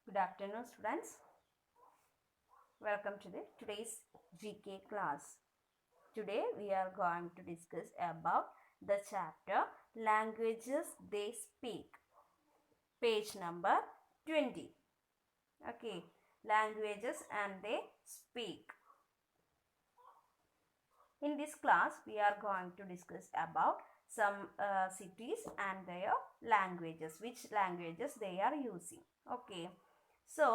Good afternoon, students. Welcome to today's GK class. Today we are going to discuss about the chapter Languages They Speak, page number 20. Okay, languages and they speak. In this class, we are going to discuss about some cities and their languages, which languages they are using. Okay, so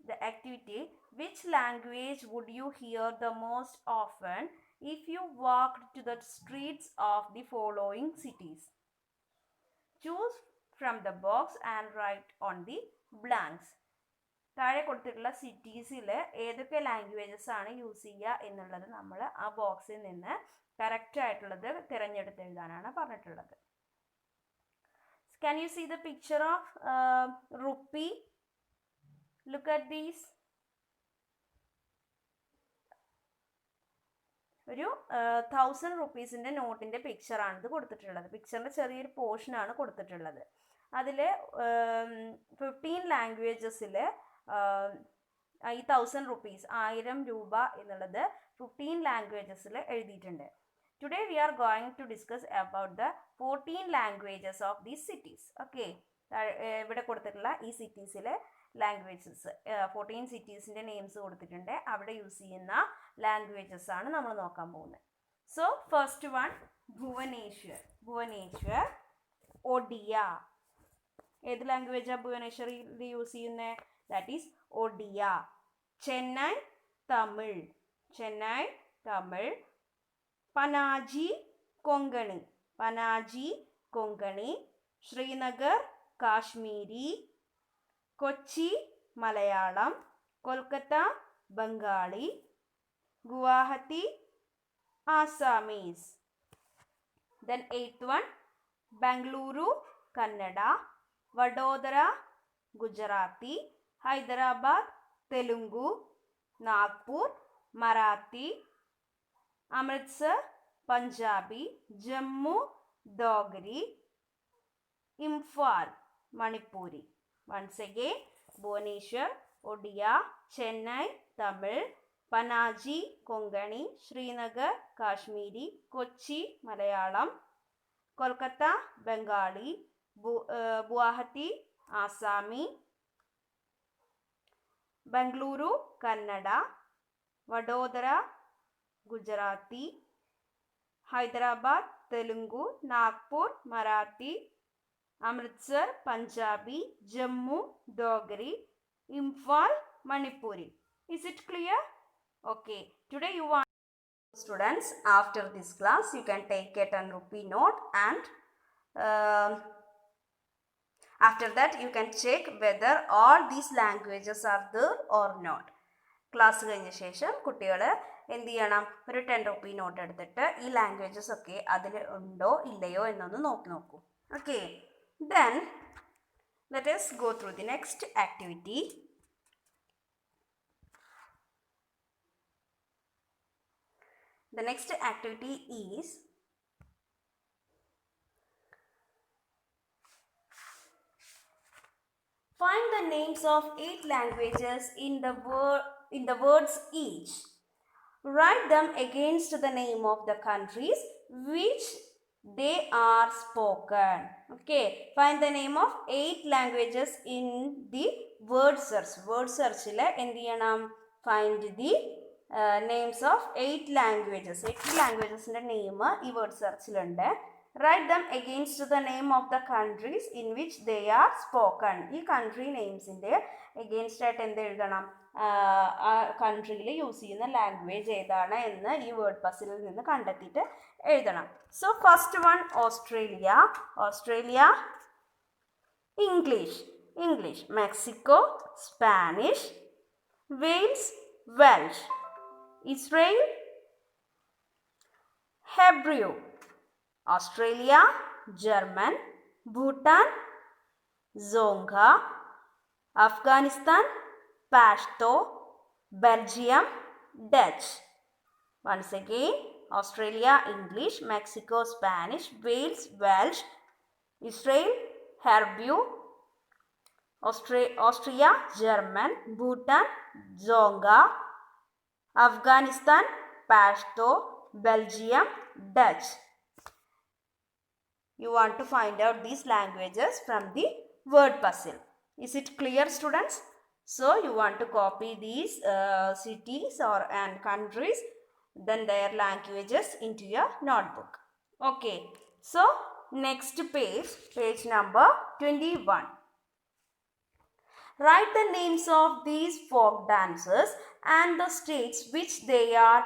the activity, which language would you hear the most often if you walked to the streets of the following cities? Choose from the box and write on the blanks. താഴെ കൊടുത്തിട്ടുള്ള സിറ്റീസിൽ ഏതൊക്കെ languages ആണ് use ചെയ്യുക എന്നുള്ളത് നമ്മൾ ആ ബോക്സിൽ നിന്ന് കറക്റ്റ് ആയിട്ടുള്ളത് തിരഞ്ഞെടുത്ത് എഴുതാനാണ് പറഞ്ഞിട്ടുള്ളത്. Can you see the picture of rupee? Look at these. ഒരു 1000 റുപ്പീസിൻ്റെ നോട്ടിൻ്റെ പിക്ചറാണിത് കൊടുത്തിട്ടുള്ളത്. പിക്ചറിൻ്റെ ചെറിയൊരു പോർഷനാണ് കൊടുത്തിട്ടുള്ളത്. അതിൽ 15 ലാംഗ്വേജസിൽ ഈ 1000 റുപ്പീസ് 1000 രൂപ എന്നുള്ളത് 15 ലാംഗ്വേജസിൽ എഴുതിയിട്ടുണ്ട്. Today we are going to discuss about the 14 languages of these cities. Okay, ഇവിടെ കൊടുത്തിട്ടുള്ള ഈ സിറ്റീസിലെ ലാംഗ്വേജസ് 14 സിറ്റീസിൻ്റെ നെയിംസ് കൊടുത്തിട്ടുണ്ട്. അവിടെ യൂസ് ചെയ്യുന്ന ലാംഗ്വേജസ് ആണ് നമ്മൾ നോക്കാൻ പോകുന്നത്. So first one Bhubaneswar Odia. ഏത് ലാംഗ്വേജാണ് ഭുവനേശ്വറിൽ യൂസ് ചെയ്യുന്നത്? That is Odia. Chennai Tamil. Panaji Konkani. Srinagar Kashmiri. Kochi Malayalam. Kolkata Bengali. Guwahati Assamese. Then 8th one, Bangalore Kannada. Vadodara Gujarati. Hyderabad Telugu. Nagpur Marathi. Amritsar Punjabi. Jammu Dogri. Imphal Manipuri. Once again, Bhubaneswar Odia, Chennai Tamil, Panaji Konkani, Srinagar Kashmiri, Kochi Malayalam, Kolkata Bengali, Guwahati Assami, Bengaluru Kannada, Vadodara Gujarati, Hyderabad Telugu, Nagpur Marathi, Amritsar Punjabi, Jammu Dogri, Imphal Manipuri. Is it clear? Okay. Today you want students, after this class you can take a 10 rupee note and after that you can check whether all these languages are there or not. Class കഴിഞ്ഞ ശേഷം കുട്ടികൾ എന്ത് ചെയ്യണം? ഒരു 10 rupee note എടുത്തിട്ട് ഈ languages ഒക്കെ അതിൽ ഉണ്ടോ ഇല്ലയോ എന്നൊന്ന് നോക്കൂ. Okay, then let us go through the next activity. The next activity is find the names of 8 languages in the words each. Write them against the name of the countries which they are spoken. Okay, find the name of 8 languages in the word search. Word search il endu cheyanam? Find the names of 8 languages. 8 languages ന്റെ name ഈ word സെർച്ചിലുണ്ട്. Write them against the name of the countries in which they are spoken. ഈ country നെയിംസിൻ്റെ against ആയിട്ട് എന്ത് എഴുതണം? ആ കൺട്രിയിൽ use ചെയ്യുന്ന language ഏതാണ് എന്ന് ഈ വേർഡ് പസിലിൽ നിന്ന് കണ്ടെത്തിയിട്ട് എഴുതണം. So first one Australia English. Mexico Spanish. Wales Welsh. Israel Hebrew. Australia German. Bhutan Dzongkha. Afghanistan Pashto. Belgium Dutch. Once again, Australia English, Mexico Spanish, Wales Welsh, Israel Hebrew, Austria, German, Bhutan, Dzonga, Afghanistan, Pashto, Belgium, Dutch. You want to find out these languages from the word puzzle. Is it clear, students? So you want to copy these cities and countries, then their languages into your notebook. Okay. So next page, page number 21. Write the names of these folk dances and the states which they are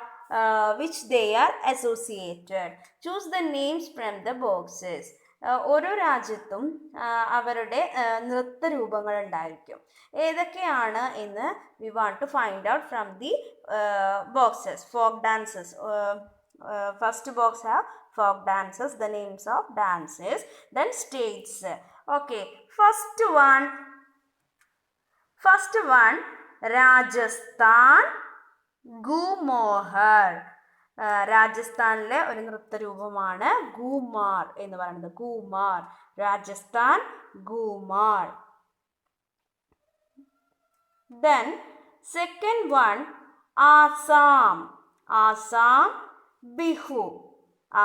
associated. Choose the names from the boxes. ഓരോ രാജ്യത്തും അവരുടെ നൃത്തരൂപങ്ങൾ ഉണ്ടായിരിക്കും. ഏതൊക്കെയാണ് എന്ന് we want to find out from the boxes. Folk dances. First box have folk dances, the names of dances. Then states. Okay. First one, Rajasthan ഗൂമോഹർ. രാജസ്ഥാനിലെ ഒരു നൃത്തരൂപമാണ് ഗൂമാർ എന്ന് പറയുന്നത്. ഗൂമാർ, Rajasthan ഗൂമാർ. Then second one, Assam. Assam Bihu.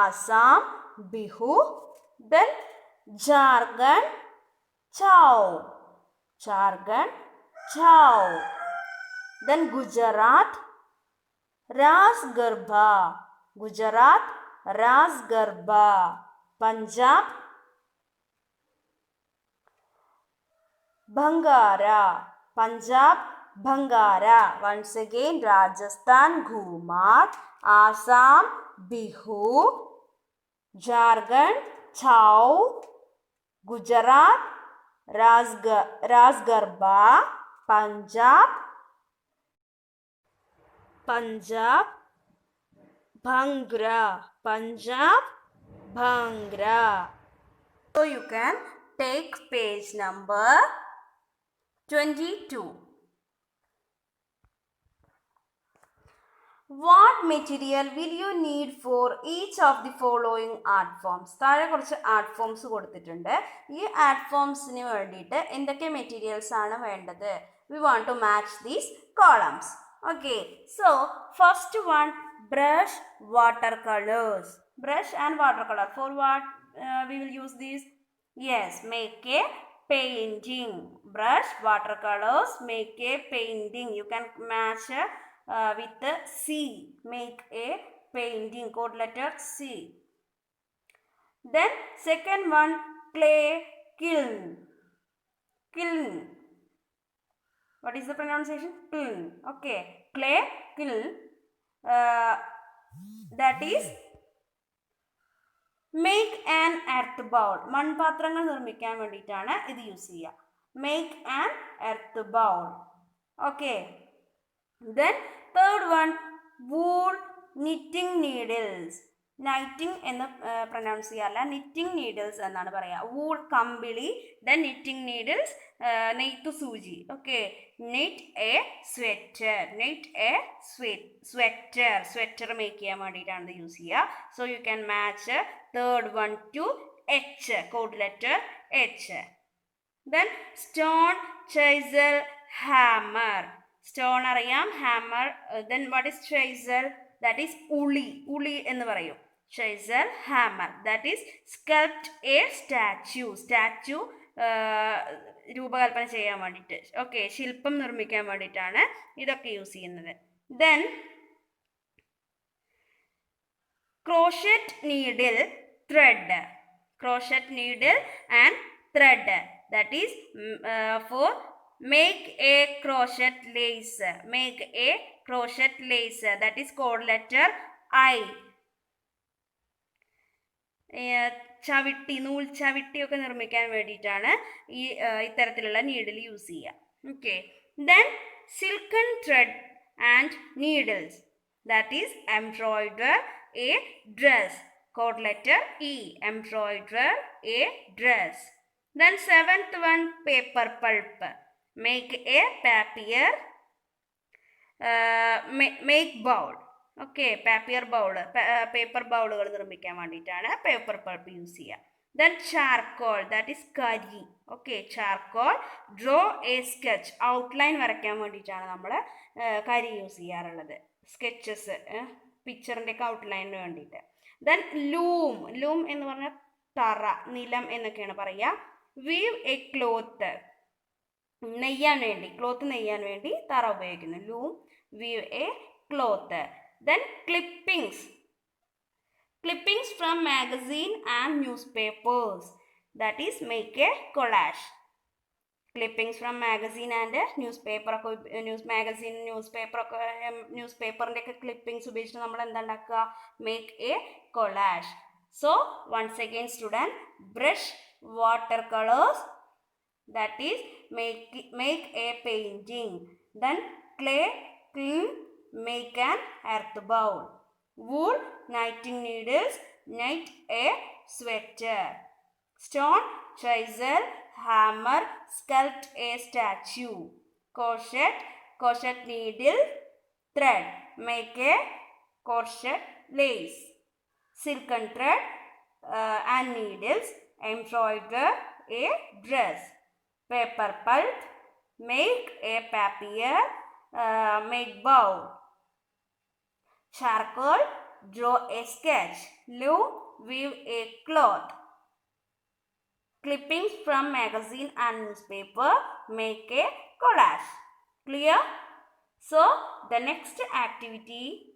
Assam Bihu. Then Jharkhand Chhau. Jharkhand Chhau. Then Gujarat Ras Garba. Gujarat Ras Garba. Punjab Bhangara. Punjab Bhangara. Once again, Rajasthan Ghumar, Assam Bihu, Jharkhand Chau, Gujarat Ras Garba, Punjab Bhangra. Punjab Bhangra. So you can take page number 22. What material will you need for each of the following art forms? താഴെ കുറച്ച് art forms കൊടുത്തിട്ടുണ്ട്. ഈ art ഫോംസിന് വേണ്ടിയിട്ട് എന്തൊക്കെ materials ആണ് വേണ്ടത്? We want to match these columns. Okay, so first one, brush, watercolors. Brush and watercolor. For what we will use these? Yes, make a painting. Brush, watercolors, make a painting. You can match with the C. Make a painting. Code letter C. Then second one, clay kiln. Kiln. What is the pronunciation? Kiln. Okay. Clay kiln. That is make an earth bowl. മൺപാത്രങ്ങൾ നിർമ്മിക്കാൻ വേണ്ടിയിട്ടാണ് ഇത് use ചെയ്യുക. Make an earth bowl. Okay. Then third one, wool knitting needles. Knitting എന്ന് pronounce ചെയ്യാറില്ല, knitting needles എന്നാണ് പറയുക. wool കമ്പിളി, then knitting needles നെയ്ത്തു സൂചി. Okay, knit a sweater. Knit a sweater. Sweater make ചെയ്യാൻ വേണ്ടിയിട്ടാണ് ഇത് യൂസ് ചെയ്യുക. So you can match third one to H. Code letter H. Then stone, chisel, hammer. Stone അറിയാം, hammer. Then what is chisel? That is ഉളി. ഉളി എന്ന് പറയും. Chisel, hammer. That is sculpt a statue. Statue രൂപകൽപ്പന ചെയ്യാൻ വേണ്ടിയിട്ട്. Okay, ശില്പം നിർമ്മിക്കാൻ വേണ്ടിയിട്ടാണ് ഇതൊക്കെ യൂസ് ചെയ്യുന്നത്. Then crochet needle, thread. Crochet needle and thread. That is for make a crochet lace. Make a crochet lace. That is code letter I. ചവിട്ടി, നൂൽ ചവിട്ടിയൊക്കെ നിർമ്മിക്കാൻ വേണ്ടിയിട്ടാണ് ഈ ഇത്തരത്തിലുള്ള നീഡിൽ യൂസ് ചെയ്യുക. Okay. Then Silicon thread and needles. That is embroider A dress. Code letter E. Embroider A dress. Then seventh one, paper pulp. Make a papier. Make bowl. Okay, papier bowl. Paper ബൗളുകൾ നിർമ്മിക്കാൻ വേണ്ടിയിട്ടാണ് paper pulp use ചെയ്യുക. Then charcoal, that is കരി. Okay. Charcoal, draw A sketch, outline വരയ്ക്കാൻ വേണ്ടിയിട്ടാണ് നമ്മൾ കരി use ചെയ്യാറുള്ളത്. Sketches, പിക്ചറിൻ്റെ ഒക്കെ ഔട്ട്ലൈനിന് വേണ്ടിയിട്ട്. ദെൻ ലൂം, ലൂം എന്ന് പറഞ്ഞാൽ തറ, നിലം എന്നൊക്കെയാണ് പറയുക. വീവ് എ ക്ലോത്ത്, നെയ്യാൻ വേണ്ടി, ക്ലോത്ത് നെയ്യാൻ വേണ്ടി തറ ഉപയോഗിക്കുന്നു. Loom, weave a cloth. Then clippings, clippings from magazine and newspapers, that is make a collage. Clippings from magazine and newspaper ഒക്കെ, magazine newspaper ഒക്കെ, ന്യൂസ്പേപ്പറിൻ്റെ ഒക്കെ ക്ലിപ്പിംഗ്സ് ഉപയോഗിച്ചിട്ട് നമ്മൾ എന്താ ഉണ്ടാക്കുക? Make a collage. So once again student, brush water colours, that is make a painting. Then clay, clean, make an earth bowl. Wool, knitting needles, knit a sweater. Stone, chisel, hammer, sculpt a statue. Crochet needle, thread, make a crochet lace. Silken thread and needles, embroider a dress. Paper pulp, make a papier, make bowl. Charcoal, draw a sketch. Loom, weave a cloth. Clippings from magazine and newspaper, make a collage. Clear? So the next activity